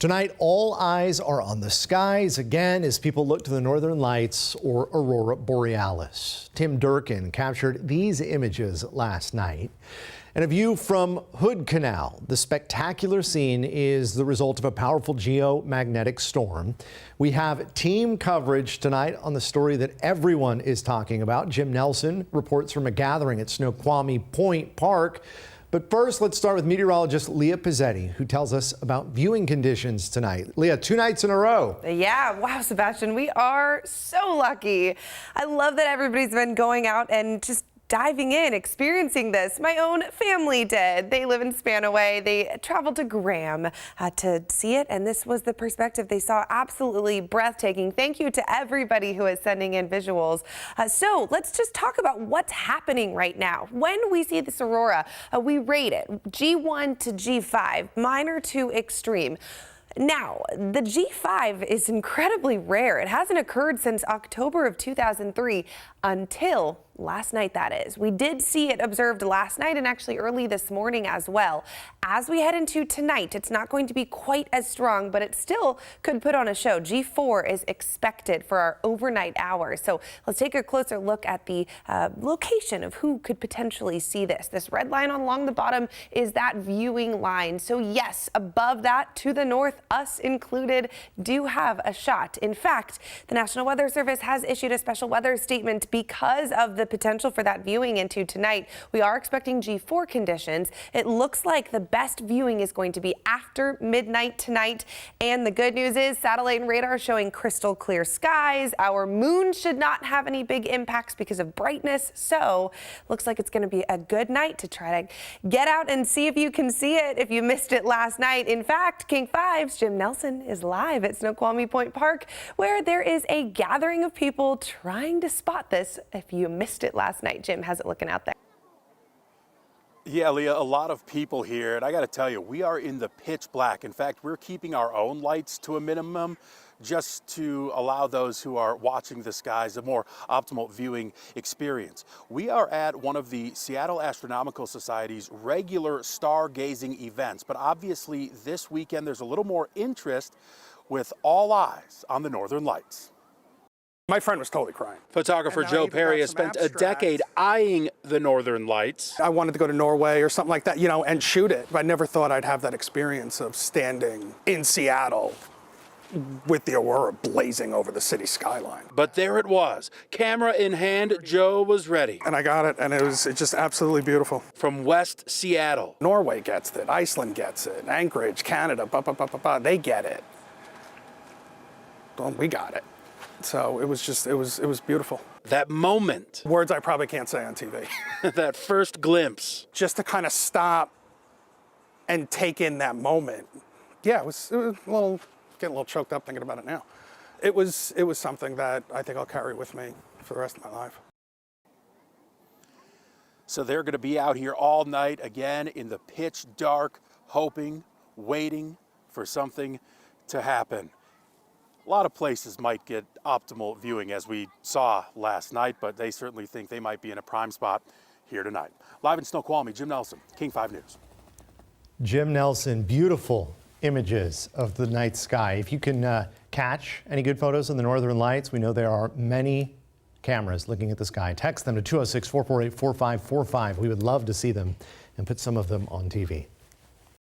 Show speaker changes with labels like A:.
A: Tonight, all eyes are on the skies again as people look to the northern lights or aurora borealis. Tim Durkin captured these images last night. And a view from Hood Canal. The spectacular scene is the result of a powerful geomagnetic storm. We have team coverage tonight on the story that everyone is talking about. Jim Nelson reports from a gathering at Snoqualmie Point Park. But first, let's start with meteorologist Leah Pizzetti, who tells us about viewing conditions tonight. Leah, 2 nights in a row.
B: Yeah, wow, Sebastian, we are so lucky. I love that everybody's been going out and just diving in, experiencing this. My own family did. They live in Spanaway. They traveled to Graham to see it, and this was the perspective they saw. Absolutely breathtaking. Thank you to everybody who is sending in visuals. So let's just talk about what's happening right now. When we see this aurora, we rate it G1 to G5, minor to extreme. Now, the G5 is incredibly rare. It hasn't occurred since October of 2003 until last night, that is. We did see it observed last night and actually early this morning as well. As we head into tonight, it's not going to be quite as strong, but it still could put on a show. G4 is expected for our overnight hours. So let's take a closer look at the location of who could potentially see this. This red line along the bottom is that viewing line. So yes, above that to the north, us included, do have a shot. In fact, the National Weather Service has issued a special weather statement because of the potential for that viewing into tonight. We are expecting G4 conditions. It looks like the best viewing is going to be after midnight tonight. And the good news is satellite and radar showing crystal clear skies. Our moon should not have any big impacts because of brightness. So looks like it's going to be a good night to try to get out and see if you can see it if you missed it last night. In fact, King 5's Jim Nelson is live at Snoqualmie Point Park, where there is a gathering of people trying to spot this. If you missed it last night, Jim, how's it looking out there?
C: Yeah, Leah, a lot of people here, and I got to tell you, we are in the pitch black. In fact, we're keeping our own lights to a minimum just to allow those who are watching the skies a more optimal viewing experience. We are at one of the Seattle Astronomical Society's regular stargazing events, but obviously this weekend there's a little more interest with all eyes on the Northern Lights.
D: My friend was totally crying.
C: Photographer Joe Perry has spent a decade eyeing the Northern Lights.
D: I wanted to go to Norway or something like that, you know, and shoot it. I never thought I'd have that experience of standing in Seattle with the aurora blazing over the city skyline.
C: But there it was. Camera in hand, Joe was ready.
D: And I got it, and it's just absolutely beautiful.
C: From West Seattle.
D: Norway gets it, Iceland gets it, Anchorage, Canada, they get it. Well, we got it. So it was beautiful.
C: That moment.
D: Words I probably can't say on TV.
C: That first glimpse.
D: Just to kind of stop and take in that moment. Yeah, it was getting a little choked up thinking about it now. It was something that I think I'll carry with me for the rest of my life.
C: So they're going to be out here all night again in the pitch dark, hoping, waiting for something to happen. A lot of places might get optimal viewing, as we saw last night, but they certainly think they might be in a prime spot here tonight. Live in Snoqualmie, Jim Nelson, King 5 News.
A: Jim Nelson, beautiful images of the night sky. If you can catch any good photos of the Northern Lights, we know there are many cameras looking at the sky. Text them to 206-448-4545. We would love to see them and put some of them on TV.